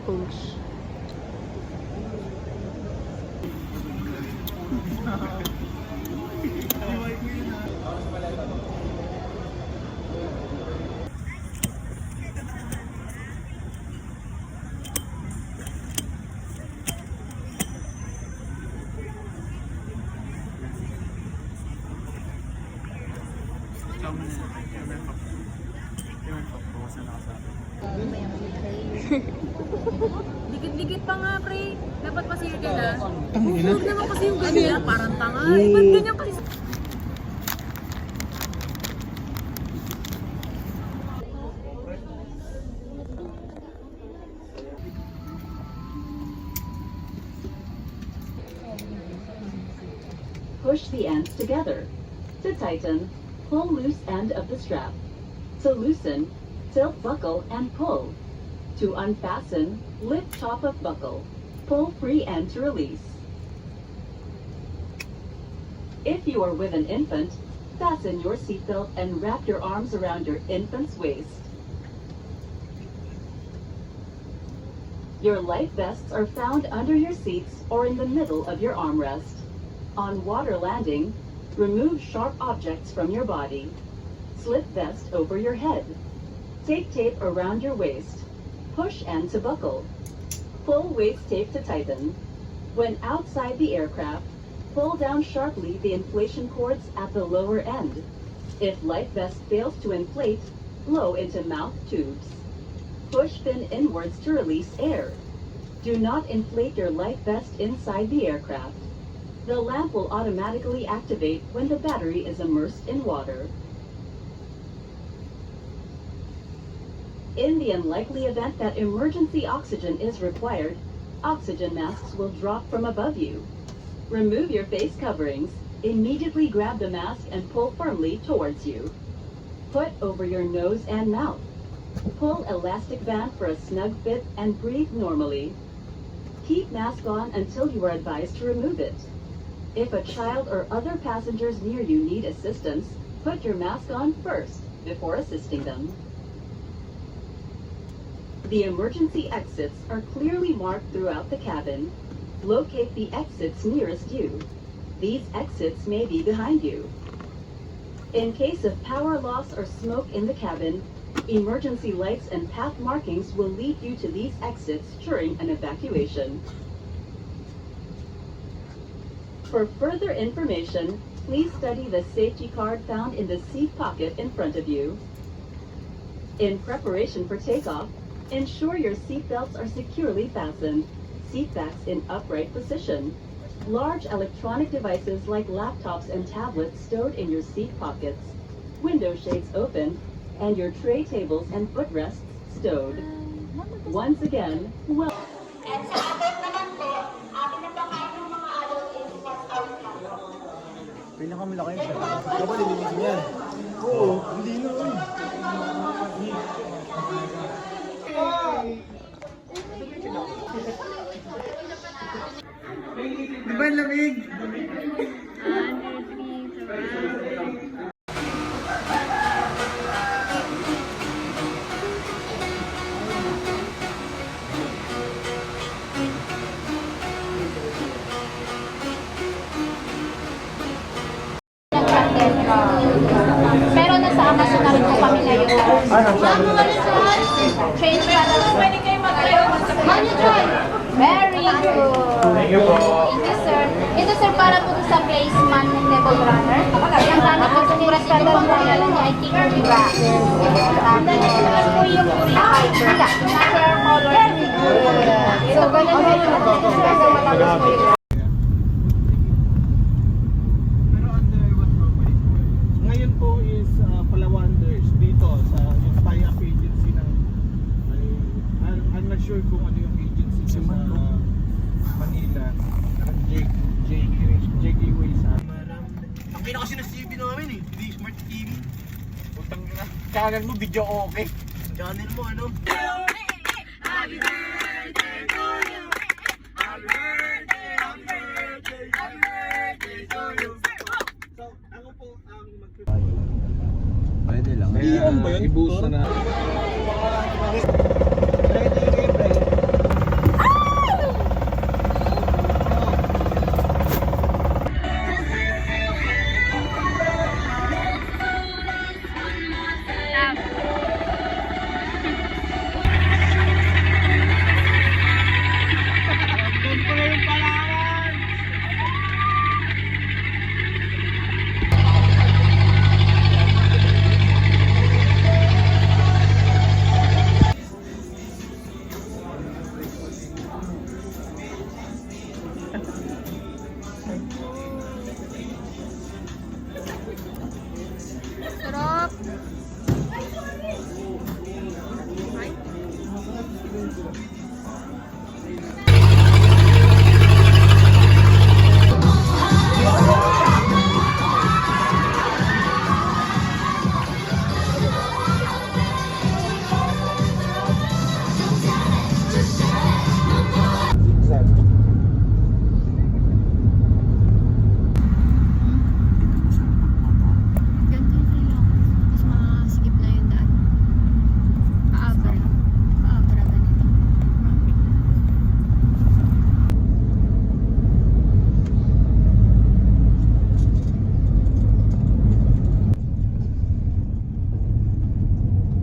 Push. Dikit-dikit pa nga, pre. Dapat pasir ka na. Tangina. Huwag naman kasi yung ganyan. Parang tanga. Ba't ganyan kasi? Push the ends together. To tighten, pull loose end of the strap. To loosen, tilt buckle and pull. To unfasten, lift top of buckle. Pull free end to release. If you are with an infant, fasten your seatbelt and wrap your arms around your infant's waist. Your life vests are found under your seats or in the middle of your armrest. On water landing, remove sharp objects from your body. Slip vest over your head. Take tape around your waist. Push end to buckle. Pull waist tape to tighten. When outside the aircraft, pull down sharply the inflation cords at the lower end. If life vest fails to inflate, blow into mouth tubes. Push fin inwards to release air. Do not inflate your life vest inside the aircraft. The lamp will automatically activate when the battery is immersed in water. In the unlikely event that emergency oxygen is required, oxygen masks will drop from above you. Remove your face coverings, immediately grab the mask and pull firmly towards you. Put over your nose and mouth. Pull elastic band for a snug fit and breathe normally. Keep mask on until you are advised to remove it. If a child or other passengers near you need assistance, put your mask on first before assisting them. The emergency exits are clearly marked throughout the cabin. Locate the exits nearest you. These exits may be behind you. In case of power loss or smoke in the cabin, emergency lights and path markings will lead you to these exits during an evacuation. For further information, please study the safety card found in the seat pocket in front of you. In preparation for takeoff, ensure your seat belts are securely fastened, seat backs in upright position. Large electronic devices like laptops and tablets stowed in your seat pockets, window shades open, and your tray tables and footrests stowed. Once again, well. And sa atin naman po, atin na pangkain ng mga adult is pass out lang. Pinakamalaki siya. Dapat lilinis mo yan. Oo, hindi na. Di ba lamig? Pero nasa Amazon na rin po kami ngayon. Change ka na. Pwede kayo mag-ayo. Very good. Thank you po. Thank you, sir. Ito, sir, para po sa placement ng table runner. Yung gamit ko sa oras na po ang pangalan niya ay Tinkery Rack. Tapos po yung fiber. Natural color. Very good. So, ganun po yung matapos po yung Pero under what company? Ngayon po is Palawanders dito sa yung tie-up agency ng I'm not sure kung ano yung agency sa Manila. Jake Way sa ang pina kasi ng CB namin eh, hindi Smart TV. Putang ina. Channel mo video okay. Channel mo ano? Happy birthday to you. Happy birthday, happy birthday, happy birthday to you. So, ako po ang Pwede lang. Iyon ba yun? i-boost na. Sarap. Ganito yung kailangan. Mas masigip na yung daan. Paabra. Paabra ganito.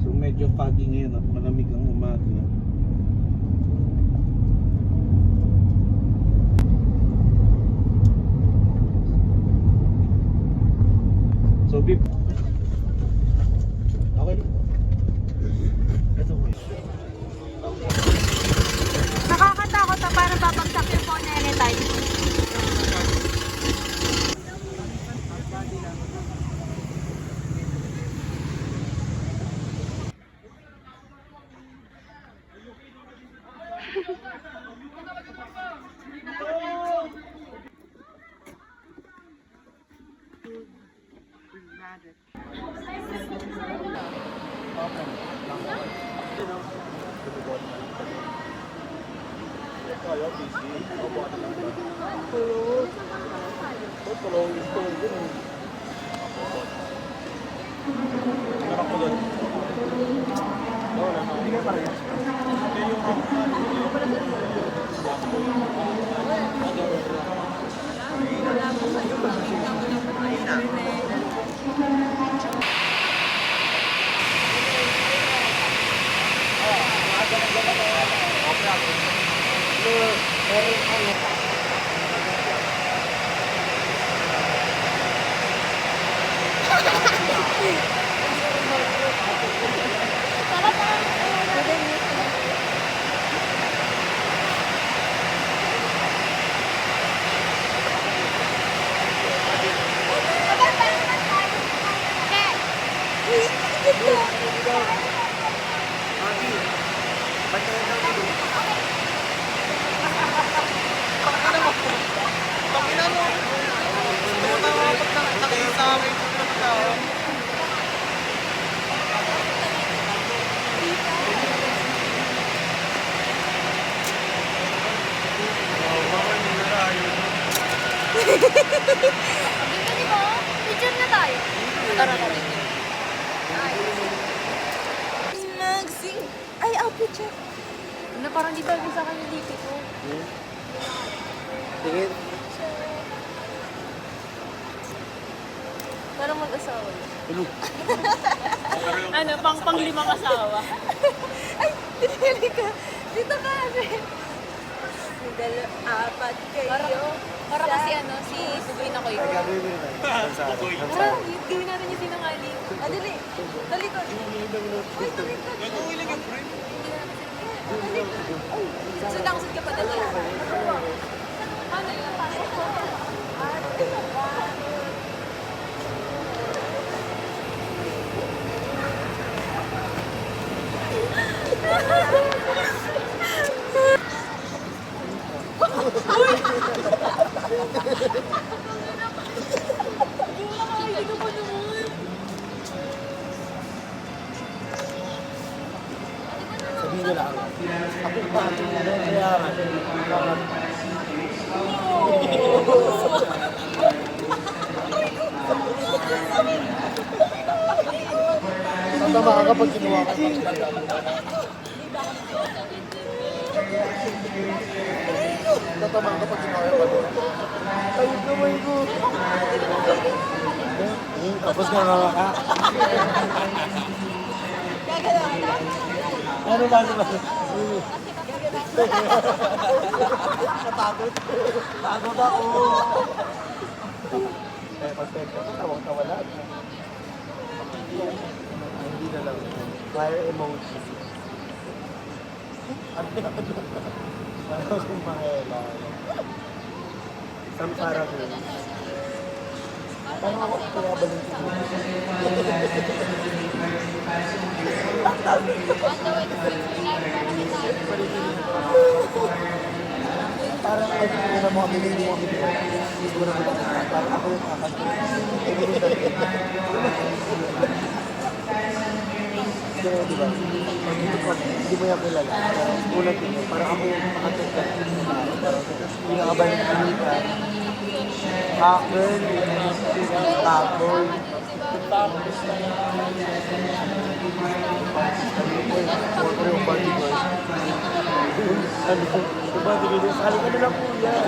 So medyo foggy ngayon at malamig ang umaga. So Bib, okay. Ito mo. Nakakatakot na parang babagsak yung phone anytime. Hindi mo? Picture na tayo. Tara na rin. Magsing. Ay, outfit siya. Ano, parang di ba sa kanya dito ko? Tingin. Parang mag-asawa. Ano? Ano, pang limang asawa. Ay, dili ka. Dito ka, Abe. Apat kayo. Para kasi ano, si Buboy na kayo. Gagawin mo yun. Tara, gawin natin yung sinangaling. Ah, dali. Dali ko. Uy, dali ko. Sudang-sud ka pa dali. Ano yung pasok ko? Sabihin nyo lang. Ako pa. Kaya nga. kapag kinuha ka. Tatama ka pag kinuha ka. Ay, kamay ko. Tapos nga ka. Ano ba? Natakot. Takot ako. Pag-text ako, tawang-tawa lahat. Hindi na lang. Fire emoji. Ano na? Ano kung mahela? Samsara ko. Paano ako kaya balong ko? Parang ay na mo kami siguro ko parang ako yung kakanta. Kaya diba, hindi mo yung kilala. Ulat mo, parang ako yung kakanta. Pinakabayan ng kanita. Hacker, tapon. Ano yung body ko? Ano yung body ko? Sali ka na lang po yan.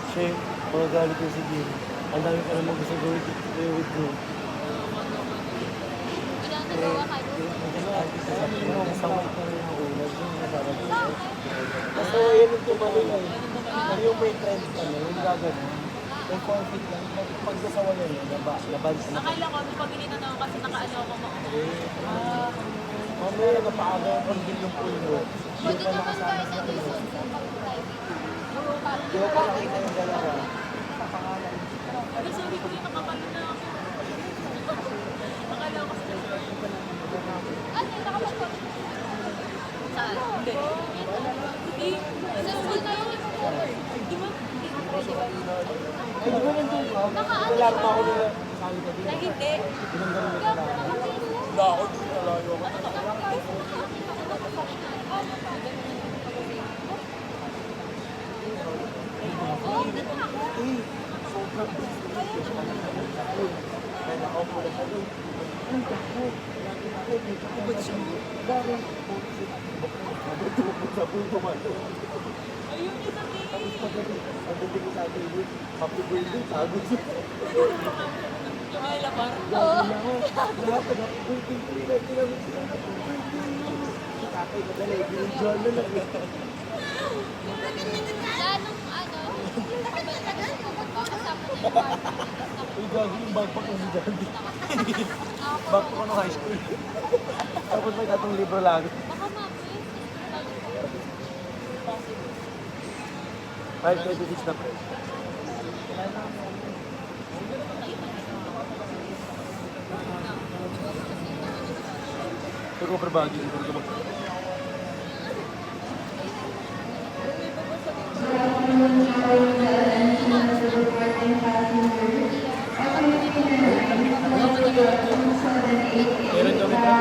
Siya, magagalit ko si Jim. Ang dami pa naman gusto gawin with Jim. Basta yan yung tumalo na yun. Yung may trend ka na, yung gagawin. Yung forfeit lang, pag nasawa na yun, nabansa na. Nakailan ko, nung pagilitan ako kasi nakaano ako Mamaya, napaaga ang pagbil yung pulo. Pwede naman guys, ito yung suit sa pag-type. Di ba pa nakita yung dalawa? Pero sorry ko yung nakapalo na ako. Akala ko sa Ano yung nakapag-type? saan? Hindi. Hindi. Sa school na yun. Di ba? Ay, di ba nandun ka? Wala pa ako nila. Sali ka din. Na hindi. Binanggalan mo na. Wala ako dun. Malayo ako. Kaya ako po na siya doon. Ang tako. Bakit siya? Bakit? Sa punto man. Ayun yung sabi. Tapos pagdating ko sa atin, happy birthday, sabi siya. Yung ay lapar. Gagawin ako. Lahat na happy birthday. Tinamit sila happy birthday. Si tatay ko dala, binigyan na lang. Ganong ano, kasama na yung party. Uy, gagawin yung backpack ko si Jandy. Backpack ko nung high school. Tapos may tatong libro lang. Baka mapis. 5:26 na pre. Ito ko berbagi siguro ko. Meron kami pa.